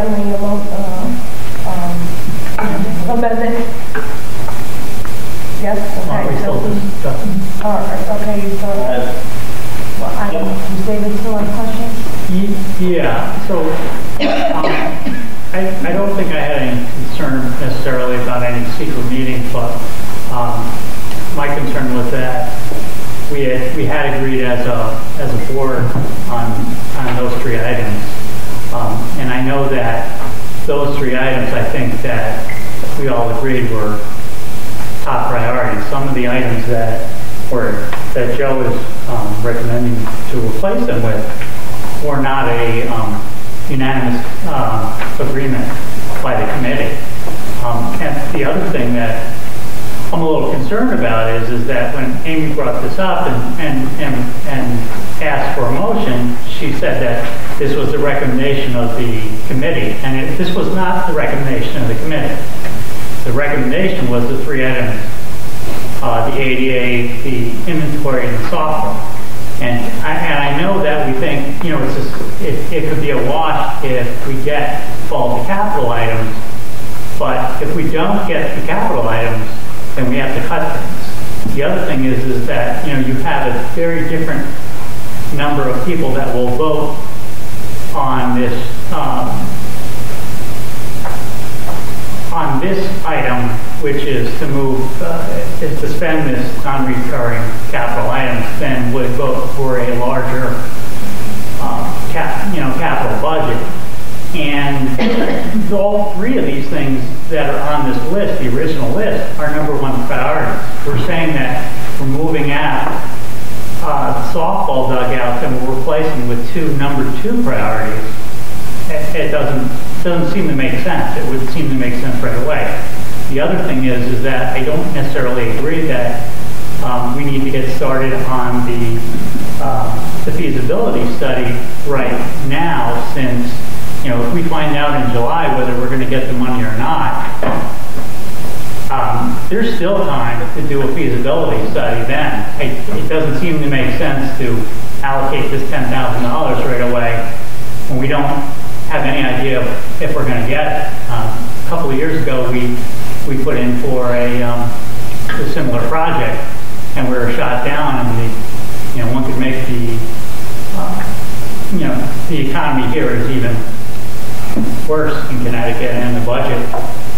friendly amendment? Yes? Okay. So, all right, okay, so, well, I don't know, is David still on questions? Yeah, so I don't think I had any concern necessarily about any secret meeting, but my concern was that we had agreed as a board on those 3 items, and I know that those 3 items I think that we all agreed were top priorities. Some of the items that Joe is recommending to replace them with were not a unanimous agreement by the committee. And the other thing that I'm a little concerned about is that when Amy brought this up and asked for a motion, she said that this was the recommendation of the committee, and this was not the recommendation of the committee. The recommendation was the 3 items, the ADA, the inventory, and the software. And I know that we think, it could be a wash if we get all the capital items, but if we don't get the capital items, then we have to cut things. The other thing is that, you have a very different number of people that will vote on this item, which is to spend this non-recurring capital items, then would vote for a larger capital budget. And all 3 of these things that are on this list, the original list, are #1 priorities. We're saying that we're moving out softball dugouts and we're replacing with 2 #2 priorities. It doesn't seem to make sense. It would seem to make sense right away. The other thing is that I don't necessarily agree that we need to get started on the feasibility study right now, since if we find out in July whether we're going to get the money or not, there's still time to do a feasibility study then. It doesn't seem to make sense to allocate this $10,000 right away when we don't have any idea if we're going to get it. A couple of years ago, we put in for a similar project, and we were shot down, and one could make the economy here is even worse in Connecticut, and the budget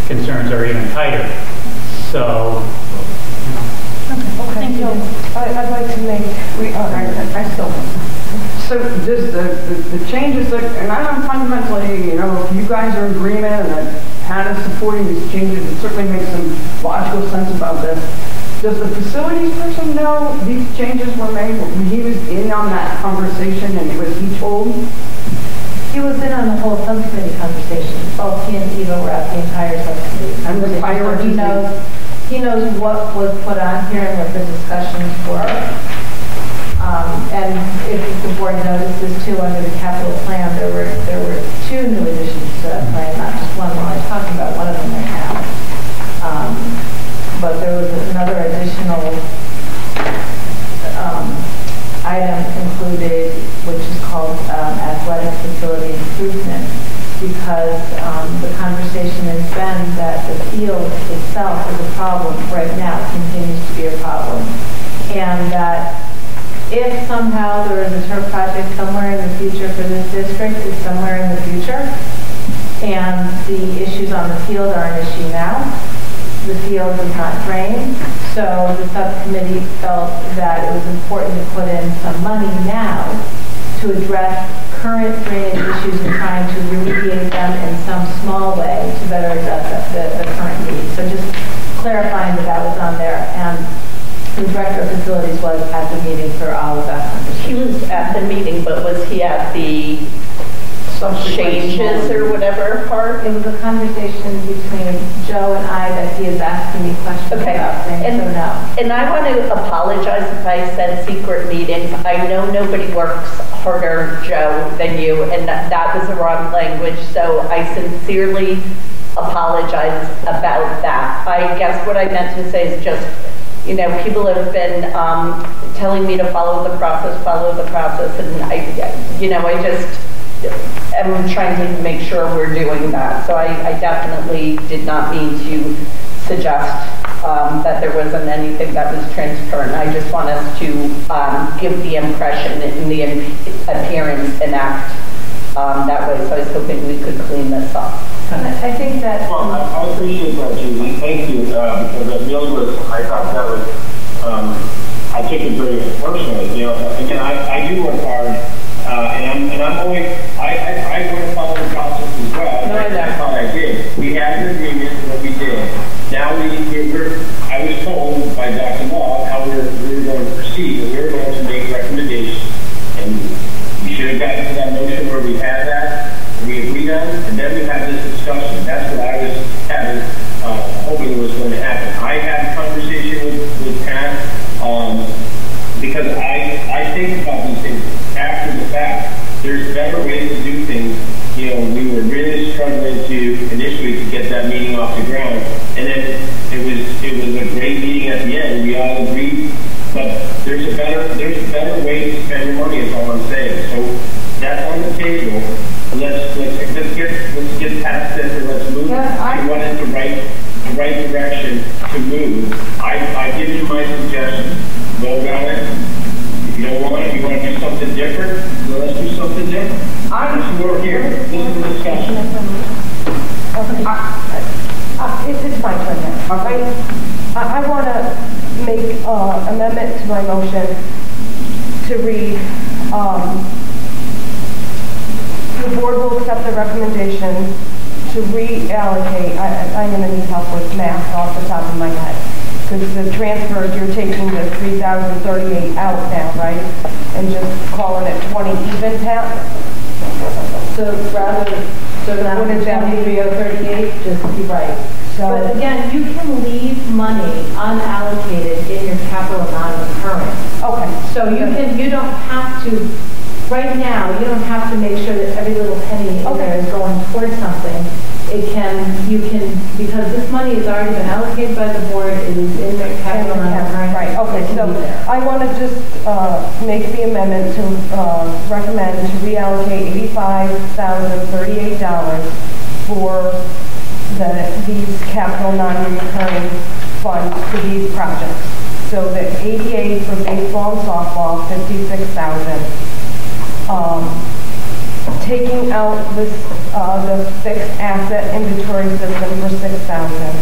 concerns are even tighter. So, Okay, so I'd like to make, I still. So just the changes that, and I'm fundamentally, if you guys are in agreement and that Hannah's supporting these changes, it certainly makes some logical sense about this. Does the facilities person know these changes were made? He was in on that conversation, and was he told? He was in on the whole subcommittee conversation. Both he and Eva were at the entire subcommittee. And the priorities. He knows what was put on here and what the discussions were. And if the board notices too, under the capital plan, there were 2 new additions to that plan, not just one. We're only talking about one of them right now. But there was another additional item included, which is called athletic facility improvement, because the conversation has been that the field itself is a problem right now, continues to be a problem, and that if somehow there is a turf project somewhere in the future for this district, it's somewhere in the future, and the issues on the field are an issue now. The field is not drained, so the subcommittee felt that it was important to put in some money now to address current drainage issues and trying to remediate them in some small way to better address the current needs. So just clarifying that was on there. And the director of facilities was at the meeting for all of that conversation. He was at the meeting, but was he at the changes or whatever part? It was a conversation between Joe and I that he is asking me questions about things, so no. And I want to apologize if I said secret meetings. I know nobody works harder, Joe, than you, and that was the wrong language, so I sincerely apologize about that. I guess what I meant to say is just, people have been telling me to follow the process, and am trying to make sure we're doing that. So I definitely did not mean to suggest that there wasn't anything that was transparent. I just want us to give the impression in the appearance enact that way. So I was hoping we could clean this up. I think that... Well, I appreciate that, Julie. Thank you, because that really was, I thought that was, I took it very personally. You know, again, I do work hard, and I'm always, I want to follow the process as well. No, I thought I did. We had an agreement on what we did. Now I was told by Dr. Law how we were going to proceed, and we were going to make recommendations. And we should have gotten to that motion where we had that, we agreed on it, and then we had this discussion. That's what I was having, hoping was going to happen. I had a conversation with Pat, because I think about these things after the fact. There's better ways to do things. You know, we were really struggling initially to get that meeting off the ground, and then it was a great meeting at the end. We all agreed, but there's a better way to spend your money. Is all I'm saying. So that's on the table. Let's get past this and let's move. We went in the right direction to move. I give you my suggestion. Vote on it. If you don't want it, you want to do something different, well, let's do something different. We're here. This is a discussion. It's my turn now. I want to make amendment to my motion to read, the board will accept the recommendation to reallocate. I'm going to need help with math off the top of my head. Because the transfers, you're taking the 3,038 out now, right? And just calling it 20 even, Pat? So rather, so now What is that? 23,038, just be right. So, But again, you can leave money unallocated in your capital non-recurring. okay. So you don't have to, right now, you don't have to make sure that every little penny in there is going towards something. Because this money has already been allocated by the board, it is in their capital non-recurring. Right, okay, so I want to just make the amendment to recommend to reallocate $85,038 for these capital non-recurring funds to these projects. So the 88 for baseball and softball, 56,000. Taking out this, the fixed asset inventory system for 6,000.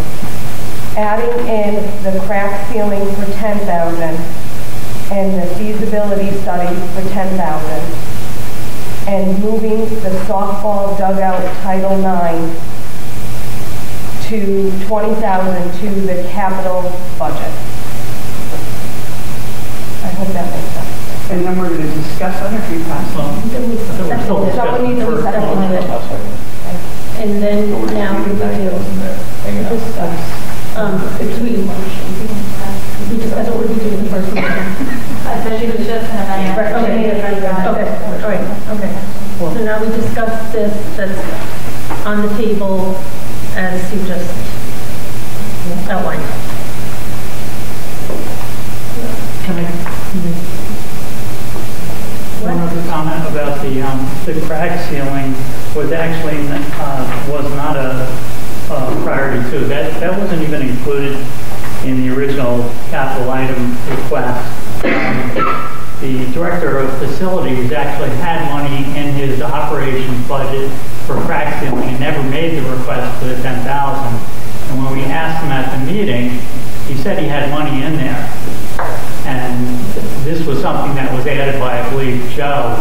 Adding in the crack ceiling for 10,000 and the feasibility study for 10,000. And moving the softball dugout Title IX to 20,000 to the capital budget. I hope that makes sense. And then we're going to discuss other free passes. Someone needs to second it. And then now we do discuss, we discuss what we're doing in the first meeting. I said she was just going to Okay. So now we discuss this, that's on the table as you just outlined. Can I? One other comment about the crack ceiling was actually was not a priority too. That wasn't even included in the original capital item request. The director of facilities actually had money in his operations budget for crack ceiling and never made the request for the 10,000. And when we asked him at the meeting, he said he had money in there. And this was something that was added by, I believe, Joe,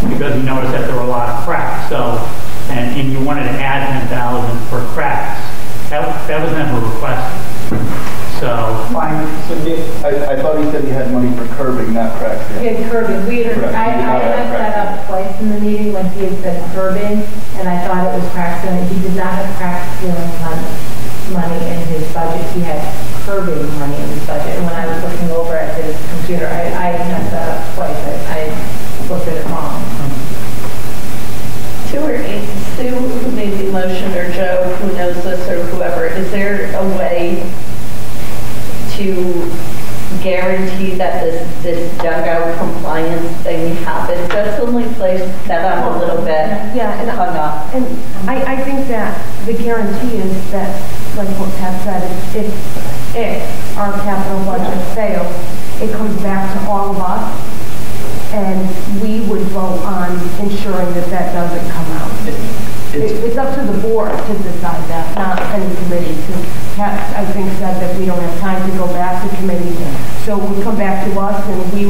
because he noticed that there were a lot of cracks. So, and you wanted to add 10,000 for cracks. That was never requested. So, I thought he said he had money for curbing, not crack ceiling. Yeah, curbing. I messed that up twice in the meeting when he had said curbing, and I thought it was crack ceiling. He did not have crack ceiling money in his budget. He had curbing money in his budget. And when I was looking over at his computer, I messed that up twice. I looked at it wrong. Sue, who made the motion, or Joe, who knows this, or whoever, is there a way to guarantee that this dugout compliance thing happens. That's the only place that I'm a little bit hung up. And I think that the guarantee is that, like what Pat said, if our capital budget fails, it comes back to all of us, and we would vote on ensuring that that doesn't come out. It's up to the board to decide that, not any committee. Pat, I think, said that we don't have time to go back to committee, so it would come back to us, and we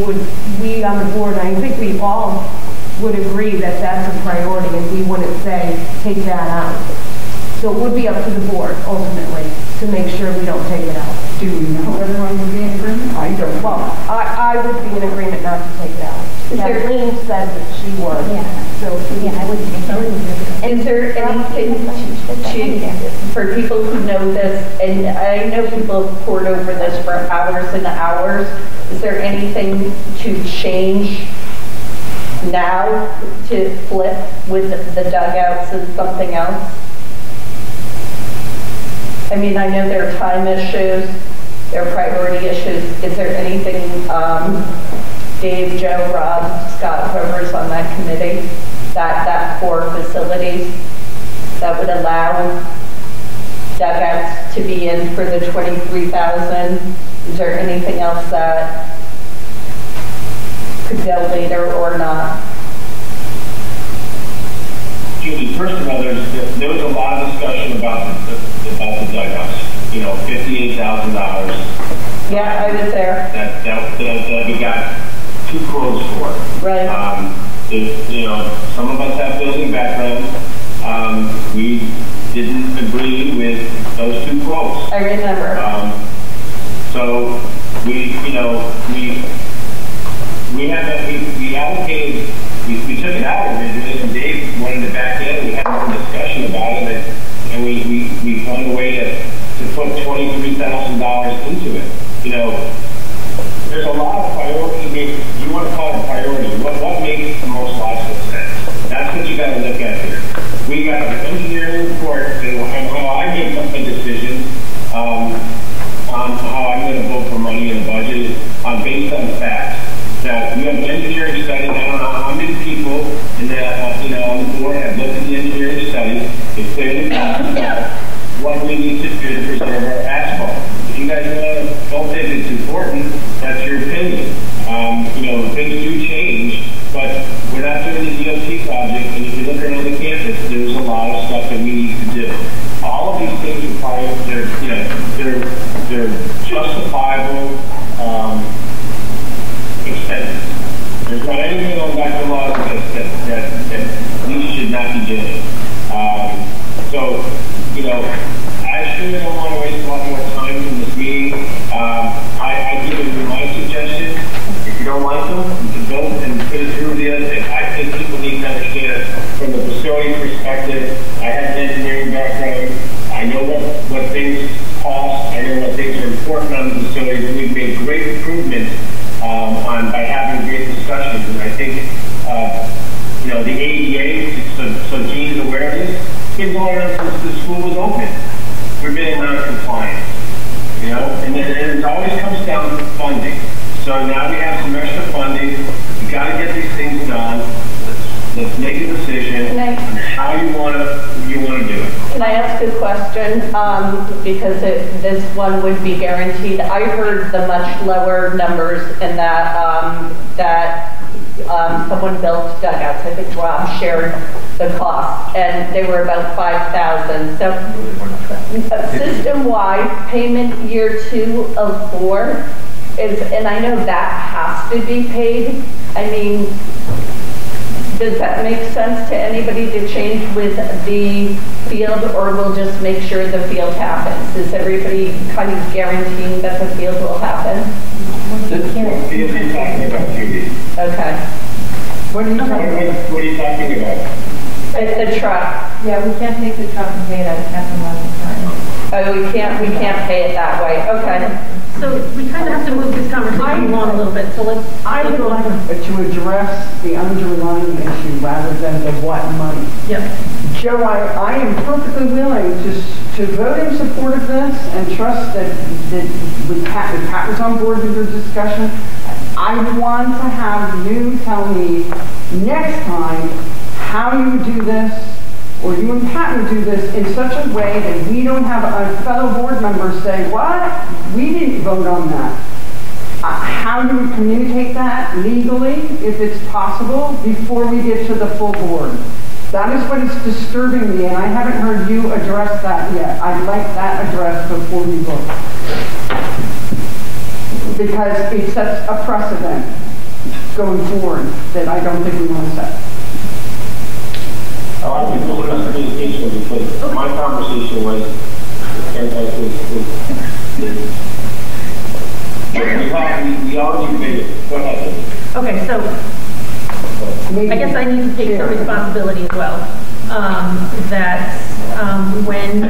on the board, I think we all would agree that that's a priority, and we wouldn't say, take that out. So it would be up to the board, ultimately, to make sure we don't take it out. Do we know everyone would be in agreement? I don't know. Well, I would be in agreement not to take it out. Kathleen said that she would. Yeah. So, Yeah, I would think so. Is there anything for people who know this, and I know people have poured over this for hours and hours, is there anything to change now to flip with the dugouts and something else? I mean, I know there are time issues, there are priority issues. Is there anything, Dave, Joe, Rob, Scott, whoever's on that committee, that for facilities that would allow dugouts to be in for the 23,000? Is there anything else that could go later or not? Judy, first of all, there was a lot of discussion about the dugouts. You know, $58,000. Yeah, I was there. That we got 2 quotes for. Right. You know, some of us have building backgrounds. We didn't agree with those 2 quotes. I remember. So we allocated. We took it out originally, and Dave wanted it back in. We had some discussion about it, and we found a way to put $23,000 into it. You know, there's a lot of priority. You want to call it priority. What makes the most logical sense? That's what you got to look at here. We got an engineering report and how I make some decisions on how I'm going to vote for money in the budget based on facts. That we have an engineering study. I don't know how many people in on the board have looked at the engineering study. It's clearly what we need to do to preserve our asphalt. If you guys don't think it's important, that's your opinion. Things do change, but we're not doing the DOT project. And if you look around the campus, there's a lot of stuff that we need to do. All of these things require they're justifiable. Expenses. There's not anything on Dr. Law that we should not be doing. I sure don't want to waste a lot more time in this meeting. I give you my suggestion. If you don't like them, you can build and put it through the other thing. I think people need to understand from the facility perspective. I have an engineering background. I know what things cost. I know what things are important on the facilities, and we've made great improvements by having great discussions. And I think, the ADA, so Gene's aware of this, it's been going on since the school was open. We've been in non-compliance, and it always comes down to funding. So now we have some extra funding. We got to get these things done. Let's make a decision on how you want to do it. Can I ask a question? Because this one would be guaranteed. I heard the much lower numbers in that someone built dugouts. I think Rob shared the cost, and they were about $5,000. So system-wide payment year 2 of 4 is, and I know that has to be paid. I mean, does that make sense to anybody to change with the field, or we'll just make sure the field happens? Is everybody kind of guaranteeing that the field will happen? What are you talking about, Judy? Okay. What are you talking about? The truck. Yeah, we can't take the truck and pay it out of capital money. Oh, we can't pay it that way. Okay. So we kind of have to move this conversation along a little bit, so let's... I would like to address the underlying issue rather than the what money. Yep. Joe, I am perfectly willing to to vote in support of this and trust that with Pat was on board with your discussion, I want to have you tell me next time how you would do this, or you and Pat would do this in such a way that we don't have a fellow board member say, what? We didn't vote on that. How you would communicate that legally, if it's possible, before we get to the full board. That is what is disturbing me, and I haven't heard you address that yet. I'd like that addressed before we vote. Because it sets a precedent going forward that I don't think we want to set. I want to be clear on communication because my conversation was, we already debated. Go ahead. Okay, so I guess I need to take some responsibility as well. That when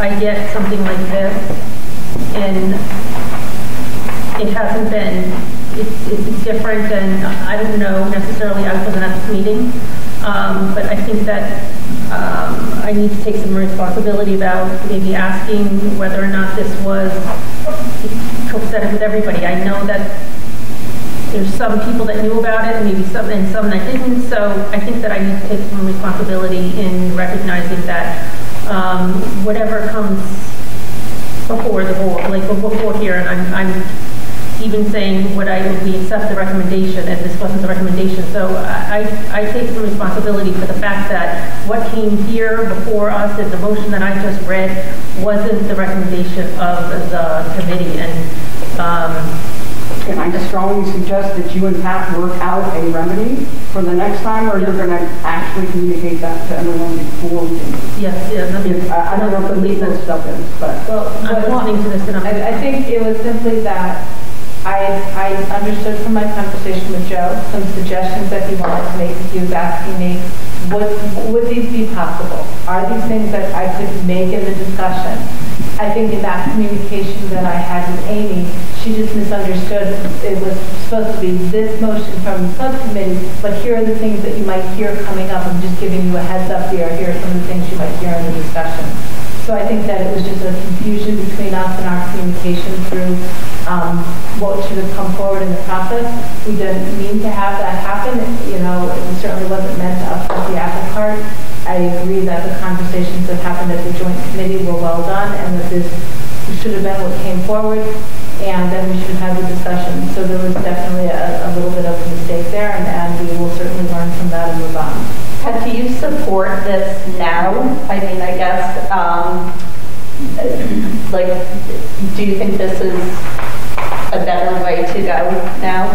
I get something like this, and it hasn't been, it's different, and I don't know necessarily, I wasn't at this meeting, but I think that I need to take some responsibility about maybe asking whether or not this was copacetic with everybody. I know that there's some people that knew about it, and maybe some that didn't. So I think that I need to take some responsibility in recognizing that whatever comes before the board, like before here, and I'm even saying we accept the recommendation, and this wasn't the recommendation. So I take some responsibility for the fact that what came here before us in the motion that I just read wasn't the recommendation of the committee. And can I strongly suggest that you and Pat work out a remedy for the next time, or you're going to actually communicate that to everyone before we can? Yes. I don't know what the legal stuff is, but... Well, I'm listening to this, and I think it was simply that I understood from my conversation with Joe some suggestions that he wanted to make. He was asking me, would these be possible? Are these things that I could make in the discussion? I think in that communication that I had with Amy, she just misunderstood. It was supposed to be this motion from the subcommittee, but here are the things that you might hear coming up. I'm just giving you a heads up here. Here are some of the things you might hear in the discussion. So I think that it was just a confusion between us and our communication through what should have come forward in the process. We didn't mean to have that happen. You know, it certainly wasn't meant to upset the apple cart. I agree that the conversations that happened at the joint committee were well done, and that this should have been what came forward, and then we should have the discussion. So there was definitely a little bit of a mistake there, and we will certainly learn from that and move on. Pat, do you support this now? I mean, I guess, do you think this is a better way to go now?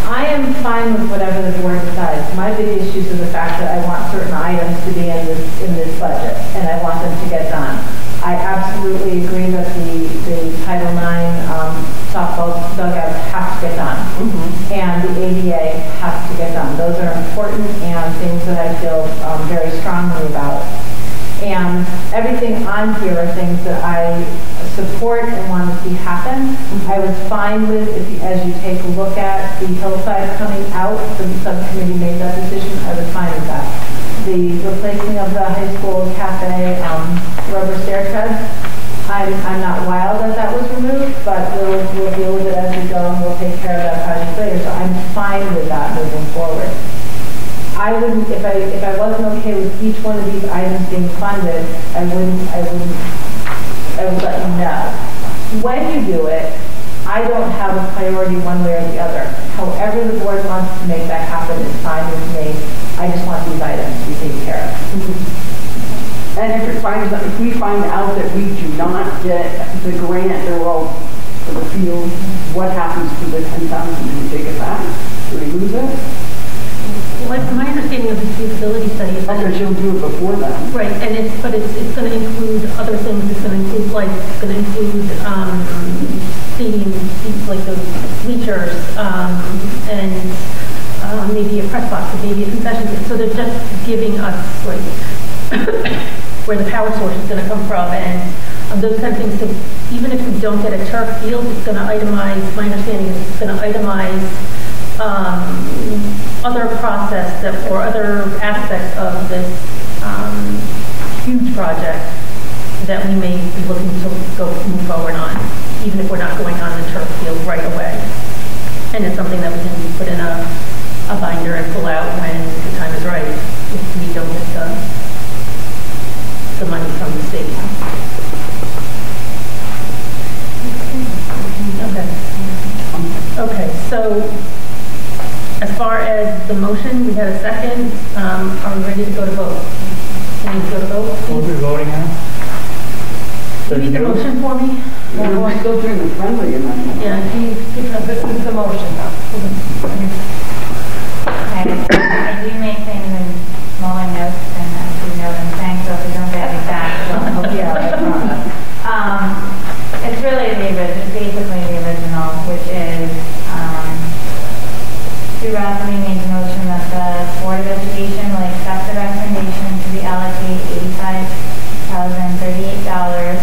I am fine with whatever the board decides. My big issue is the fact that I want certain items to be in this budget, and I want them to get done. I absolutely agree that the Title IX softball dugouts have to get done, and the ADA has to get done. Those are important and things that I feel very strongly about. And everything on here are things that I support and want to see happen. I was fine with, as you take a look at the hillside coming out, the subcommittee made that decision, I was fine with that. The replacing of the high school cafe rubber stair treads, I'm not wild that was removed, but we'll deal with it as we go, and we'll take care of that project later. So I'm fine with that moving forward. I wouldn't, if I wasn't okay with each one of these items being funded, I would let you know. When you do it, I don't have a priority one way or the other. However the board wants to make that happen is fine with me. I just want these items to be taken care of. And if we find out that we do not get the grant or for the field, what happens to the 10,000? Do we take it back? Do we lose it? Well, my understanding of the feasibility study is that she'll do it before that. Right, and it's going to include other things. It's going to include seating, like those bleachers, and maybe a press box, and maybe a concession stand. So they're just giving us where the power source is going to come from, and those kind of things. So even if we don't get a turf field, it's going to itemize. My understanding is it's going to itemize other process or other aspects of this huge project that we may be looking to move forward on, even if we're not going on the turf field right away. And it's something that we can put in a binder and pull out when the time is right, if we don't get the money from the state. Okay, so as far as the motion, we had a second. Are we ready to go to vote? Can we go to vote? What are we voting on? Can you read the motion for me? Yeah, we're still doing the friendly amendment. Yeah, can you, because this is the motion now. Okay, I do make things in smaller notes and I do note them saying, so if you don't get it back, I'll be all right, I promise. It's really basically the original, which is, Sue Rotherly made the motion that the Board of Education will accept the recommendation to reallocate $85,038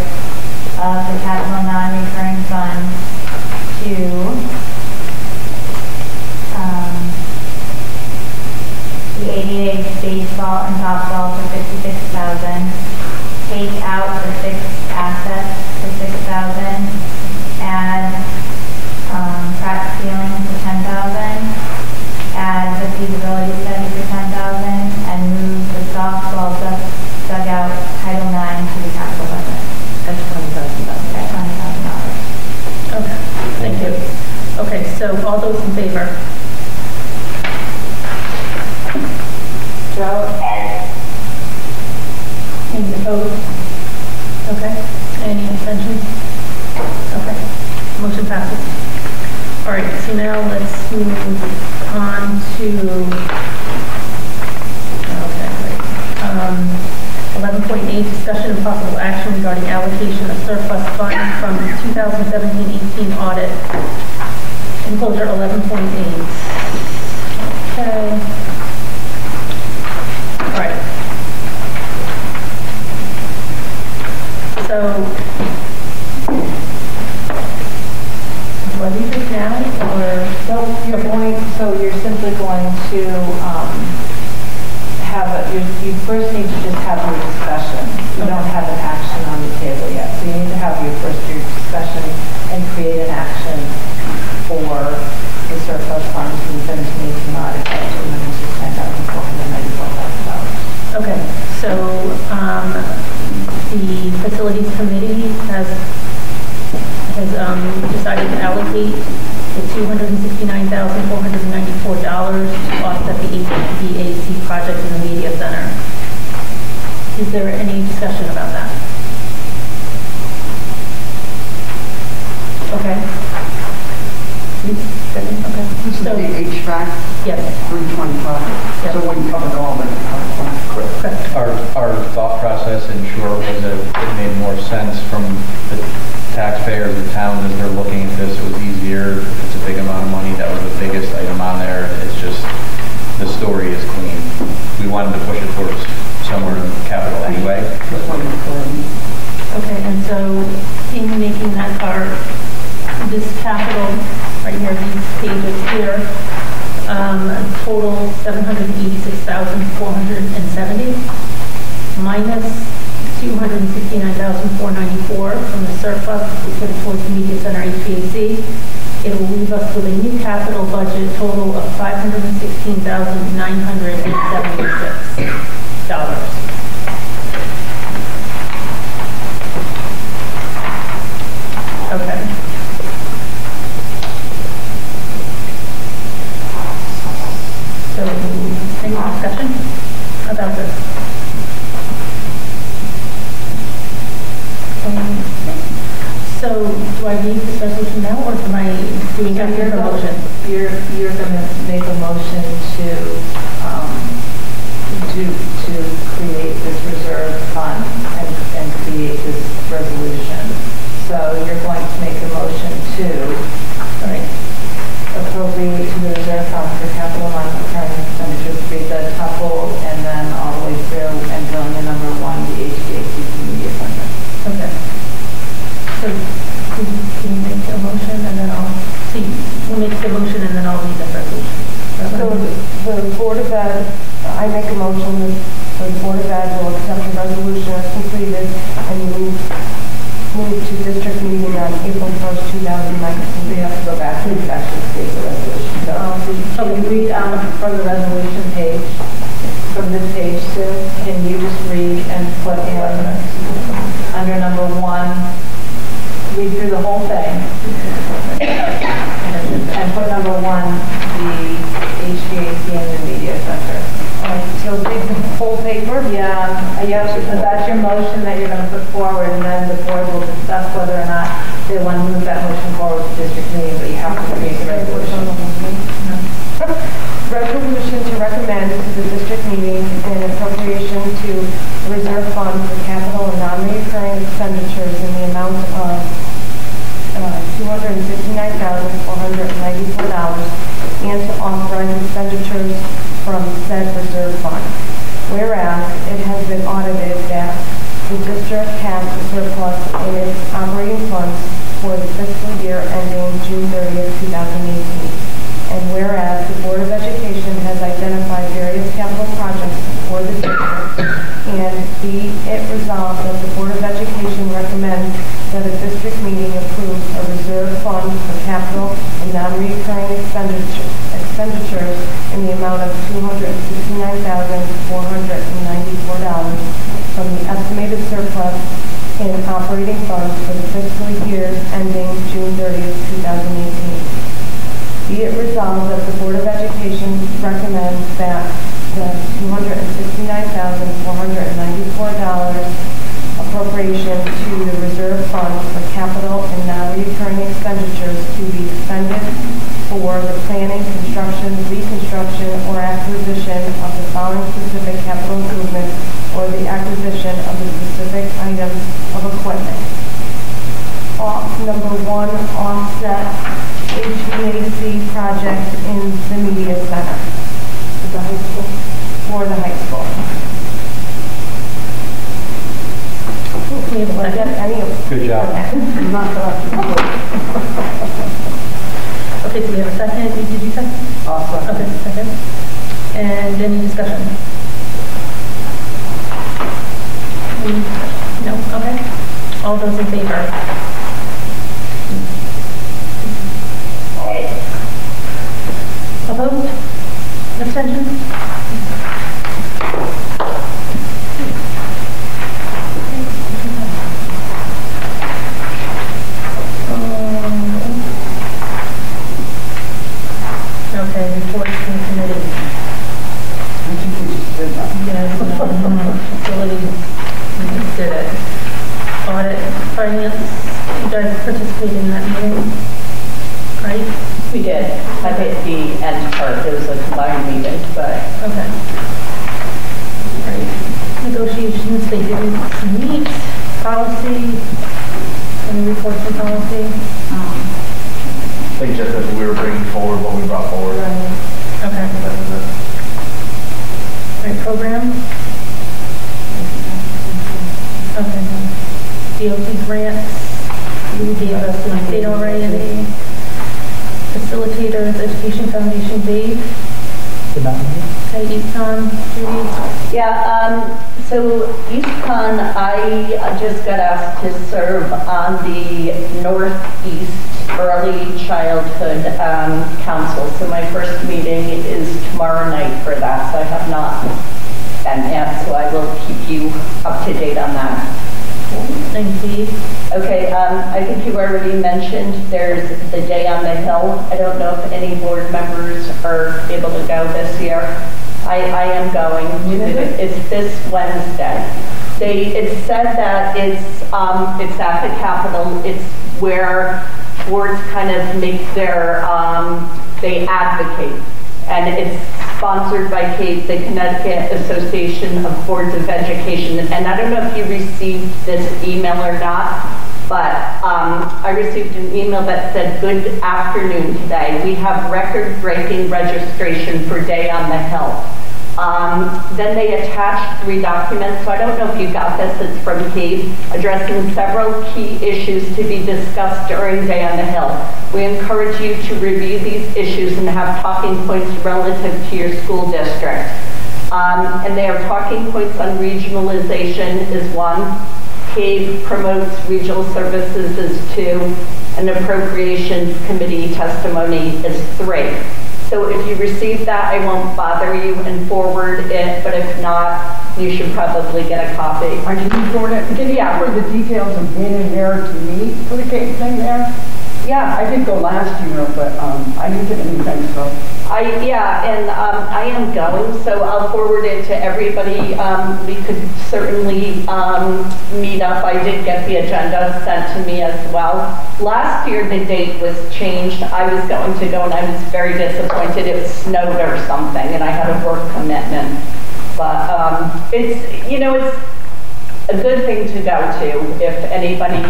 of the capital non-recurring fund to the ADA baseball and softball for $56,000, take out the fixed assets for $6,000, add crack ceiling for $10,000, add the feasibility study for $10,000, and move the softball dugout Title IX to the capital budget. That's $20,000. That's $20,000. Okay, thank you. Okay, so all those in favor? Joe? Any opposed? Okay. Any abstentions? Okay. Motion passes. All right, so now let's move on to, okay, great. 11.8, discussion and possible action regarding allocation of surplus funds from the 2017-18 audit. Enclosure 11.8. Okay. All right. So, do I read this now, or? No, you're going, so you're simply going to you first need to just have your discussion. You don't have an action on the table yet. So you need to have your discussion and create an action for the surplus funds from the 17-18 audit at $210,494,000. Okay, so the facilities committee has decided to allocate the $269,494 to offset the HVAC project in the media center. Is there any discussion about that? Okay. Okay. This is So, the HVAC, yes. 325. Yep. So when you covered all that, Correct. Our thought process in short was that it made more sense from the taxpayers of town as they're looking at this. It was easier. If it's a big amount of money, that was the biggest item on there. It's just, the story is clean. We wanted to push it towards somewhere in capital anyway. Okay, and so in making that part, this capital, right here, these pages here, total $786,470 minus $269,494 from the surplus we put it towards the media center HVAC. It will leave us with a new capital budget total of $516,976. Okay. So, any discussion about this? So, do I read this resolution now, or am I doing after the motion? You're going to make a motion to create this reserve fund and create this resolution. So you're going to make a motion to appropriate to the reserve fund for capital non-recurring expenditures, create the tuple, and then all the way through, and filling the number 1, the HVAC media center. Okay. So, can you make a motion, and then I'll see, we'll make the motion, and then I'll read the resolution. So the Board of Ed, I make a motion the Board of Ed will accept the resolution as completed and move to district meeting on April 1st, 2019. We have to go back to the actual state the resolution. So you read from the resolution page, from this page too, can you just read and put in under number 1, read through the whole thing, and put number 1, the HVAC and the media center. So take the whole paper? Yeah, because that's your motion that you're going to put forward, and then the board will discuss whether or not they want to move that motion forward to district meeting, but you have to read the resolution. Resolution to recommend to the district meeting an appropriation to reserve fund for capital and non-recurring expenditures in the amount of $259,494 and to authorize expenditures from said reserve fund. Whereas it has been audited that the district has a surplus in its operating funds for the fiscal year ending June 30th, 2018. And whereas the Board of Education has identified various capital projects for the district, and be it resolved that the Board of Education recommends that a district meeting approve a reserve fund for capital and non-recurring expenditures in the amount of $269,494 from the estimated surplus in operating funds for the fiscal year ending June 30th, 2018. Be it resolved that the Board of Education recommends that the $269,494 appropriation to the reserve fund for capital and non-recurring expenditures to be expended for the planning, construction, reconstruction, or acquisition of the following specific capital improvements or the acquisition of the specific items of equipment. Number 1, offset HVAC project in the media center for the high school. We have a second. Good job. Okay, so we have a second. Did you second? Awesome. Okay, second. And any discussion? No? Okay. All those in favor? Opposed? Abstentions? Okay, reports from committee. I think we just did that. Yes, facilities, we just did it. Audit, finance, you guys participated in that meeting, right? We did. I hit the end part. It was a combined meeting, but Okay. Right. Negotiations, they didn't meet. Policy, any reports on policy? I think just as we were bringing forward what we brought forward. Okay. That was it. Right, program? Okay. DOT grants, you gave us an update already. Facilitators, Education Foundation, Dave. Okay, EastCon, Judy. yeah, so EastCon, I just got asked to serve on the Northeast Early Childhood Council. So my first meeting is tomorrow night for that, so I have not been asked, so I will keep you up to date on that. Thank you. Okay, I think you already mentioned there's the Day on the Hill. I don't know if any board members are able to go this year. I am going to it. It's this Wednesday. It said that it's at the Capitol. It's where boards kind of make their, they advocate. And it's sponsored by CAPE, the Connecticut Association of Boards of Education. And I don't know if you received this email or not, but I received an email that said, "Good afternoon today. We have record-breaking registration for Day on the Hill." Then they attached 3 documents, so I don't know if you got this, it's from CAPE, addressing several key issues to be discussed during Day on the Hill. We encourage you to review these issues and have talking points relative to your school district. And their talking points on regionalization is 1, PAVE promotes regional services is 2, and appropriations committee testimony is 3. So if you receive that, I won't bother you and forward it, but if not, you should probably get a copy. I can forward it. Can you forward the details of being in there to me for the cake thing there? Yeah. I did go last year, but I didn't get anything, so. I am going, so I'll forward it to everybody. We could certainly meet up. I did get the agenda sent to me as well. Last year, the date was changed. I was going to go, and I was very disappointed. It snowed or something, and I had a work commitment. But it's a good thing to go to if anybody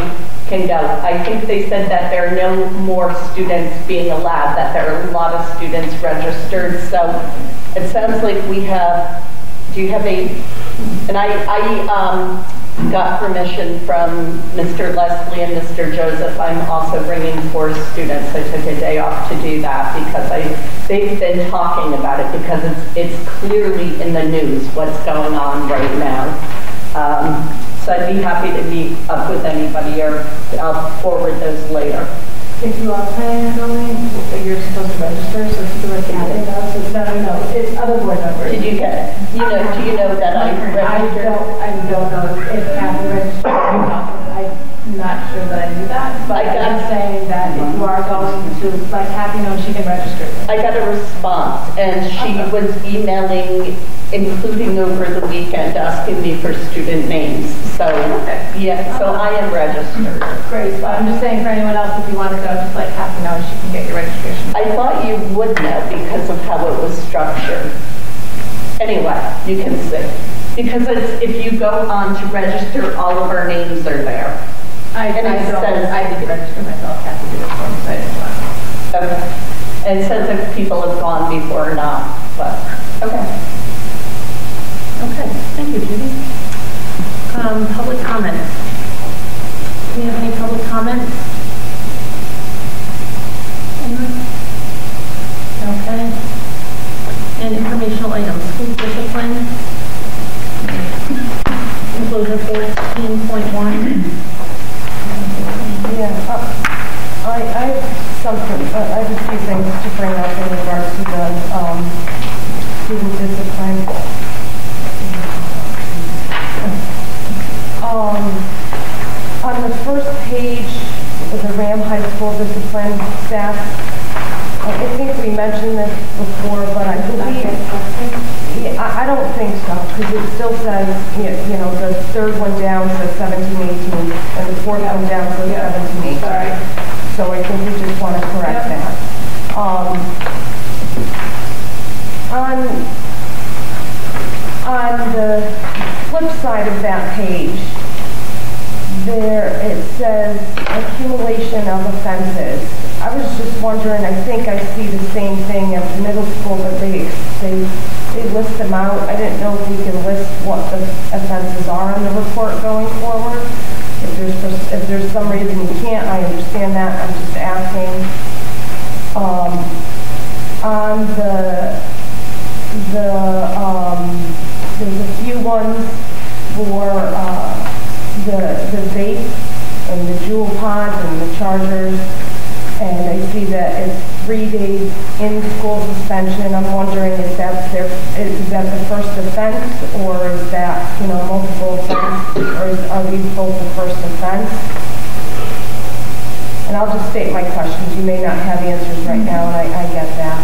can go. I think they said that there are no more students being allowed, that there are a lot of students registered. So it sounds like we have, do you have a, and I got permission from Mr. Leslie and Mr. Joseph. I'm also bringing 4 students. I took a day off to do that because they've been talking about it because it's clearly in the news what's going on right now. So I'd be happy to meet up with anybody, or I'll forward those later. If you are planning on going, you're supposed to register, so if you like Kathy knows, no, it's other board members. Did you get it? Do you know that I registered? I don't know if Kathy registered or not. I'm not sure that I knew that, but I'm saying that if you are going to, like Kathy knows, she can register. I got a response, and she was emailing, including over the weekend, asking me for student names. So, yeah, so I am registered. Great, but I'm just saying for anyone else, if you want to go, just let Kathy know, she can get your registration. I thought you would know because of how it was structured. Anyway, you can see. Because if you go on to register, all of our names are there. I did register myself, Kathy did it for me, so I didn't want to. Okay. And it says if people have gone before or not, but, okay. Okay, thank you, Judy. Public comments. Do we have any public comments? Anyone? Okay. And informational items, school discipline. Enclosure 14.1. Yeah, I have something, I have a few things to bring up in regards to the student discipline. On the first page of the Ram High School discipline staff, I think we mentioned this before, but I believe, I don't think so, because it still says, you know, the third one down says 17, 18, and the fourth one down says 17, 18. Sorry. So I think we just want to correct that. On the flip side of that page, there it says accumulation of offenses. I was just wondering, I think I see the same thing at middle school, but they list them out. I didn't know if we can list what the offenses are on the report going forward. If there's some reason you can't, I understand that. I'm just asking. On there's a few ones for the vape and the jewel pods and the chargers, and I see that it's 3 days in school suspension. I'm wondering if is that the first offense, or is that, you know, multiple offense, or are these both the first offense? And I'll just state my questions. You may not have answers right now, and I get that.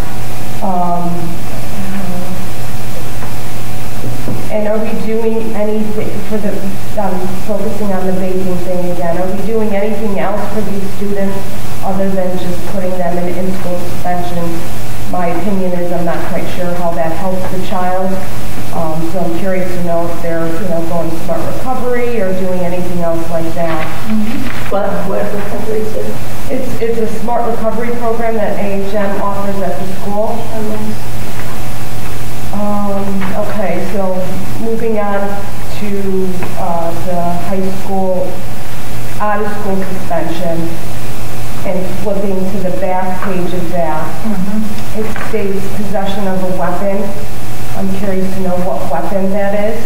And are we doing anything for the, focusing on the vaping thing again, are we doing anything else for these students other than just putting them in in-school suspension? My opinion is I'm not quite sure how that helps the child. So I'm curious to know if they're, you know, going smart recovery or doing anything else like that. What recovery is it? It's a smart recovery program that AHM offers at the school. Okay, so moving on to the high school out-of-school suspension, and flipping to the back page of that, it states possession of a weapon. I'm curious to know what weapon that is.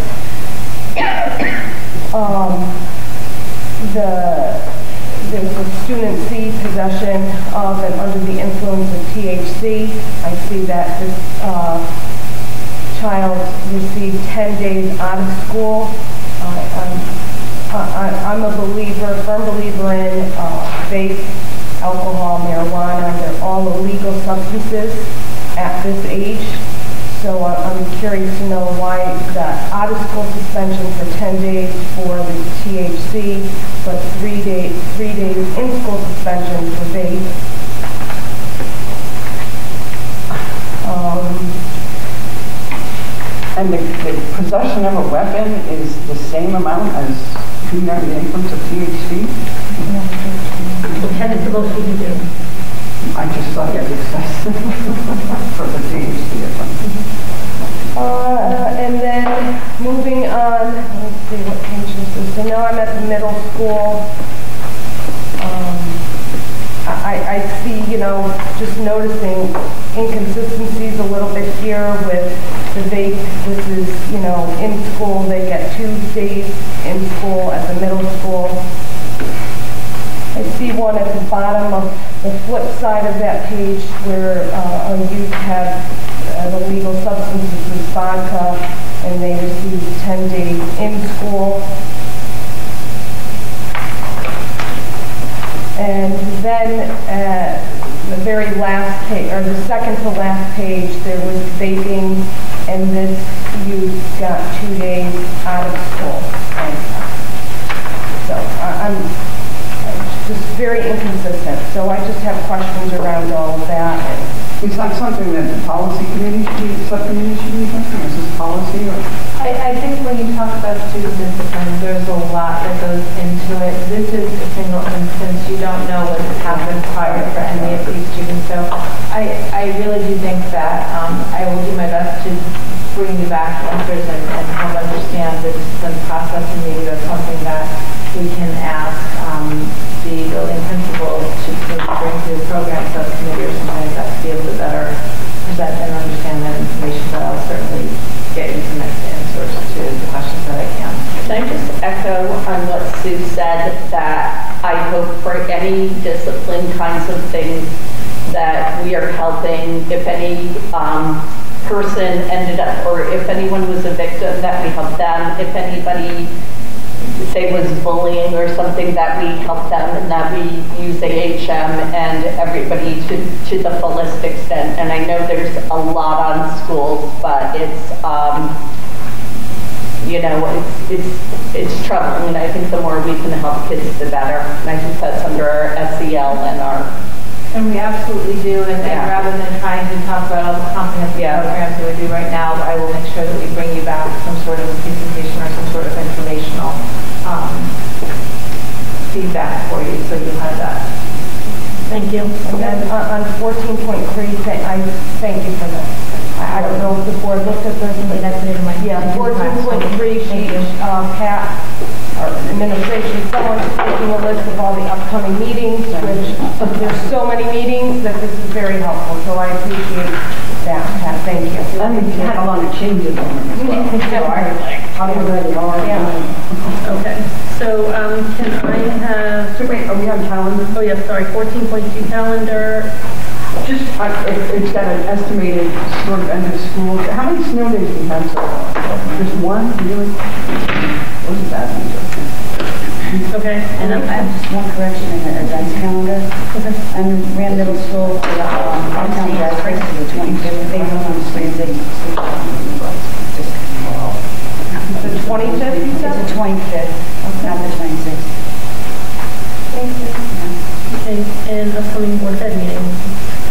There's a student C possession of and under the influence of THC. I see that this child received 10 days out of school. I'm a firm believer in vape, alcohol, marijuana. They're all illegal substances at this age. So I'm curious to know why the out-of-school suspension for 10 days for the THC, but 3 days in-school suspension for vape. And the possession of a weapon is the same amount as being under the influence of THC? Ken, it's the most we can do. I just thought it was excessive for the THC. And then moving on, let's see what page this is. So now I'm at the middle school. I see, just noticing inconsistencies a little bit here with the vape. This is, in school, they get 2 days in school at the middle school. I see one at the bottom of the flip side of that page where our youth have illegal substances is vodka, and they receive 10 days in school. And then the very last page, or the second to last page, there was vaping, and this youth got 2 days out of school. So I'm just very inconsistent. So I just have questions around all of that. Is that something that the policy committee subcommittee should be thinking? Is this policy or? I think when you talk about student discipline, there's a lot that goes into it. This is a single instance. You don't know what has happened prior for any of these students. So I really do think that I will do my best to bring you back answers and help understand the discipline process, and maybe that's something that we can ask the building principals to bring to the program subcommittee or something like that to be able to better present and understand that information. But I'll certainly get you some answers to the questions that I can. Can I just echo on what Sue said, that I hope for any discipline kinds of things that we are helping, if any person ended up, or if anyone was a victim, that we help them. If anybody, say, was bullying or something, that we help them, and that we use AHM and everybody to the fullest extent. And I know there's a lot on schools, but it's it's troubling, and I think the more we can help kids, the better. And I think that's under our SEL and our... And we absolutely do, and rather than trying to talk about all the comprehensive programs that we do right now, I will make sure that we bring you back some sort of presentation or some sort of informational feedback for you, so you'll have that. Thank you. And then on 14.3, I thank you for this. I don't know if the board looked at this. That's it in my 14.3, Pat, our administration, someone's taking a list of all the upcoming meetings, which there's so many meetings that this is very helpful. So I appreciate that, Pat. Thank you. And we had a lot of changes on it as well. So I how do you ready are? Okay. So can I have... So wait, are we on calendar? Oh, yeah, sorry. 14.2 calendar. Just, it's got an estimated sort of end of school. How many snow days do we have so far? Just one, really? Wasn't that many? Okay. And I have just one correction in the events calendar. I'm ran middle school for the hometown jazz break to the 25th. They go on spring thing. The 25th, you said? It's the 25th, not the 26th. Thank you. Okay. And upcoming board of ed meeting,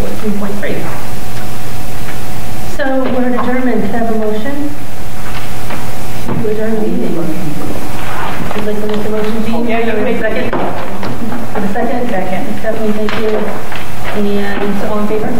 14.3. So we're adjournment. Can I have a motion to adjourn the meeting? Would like to make a motion, Jean? Yeah, you can make second. For the second? Second. Stephanie, thank you. And all in favor?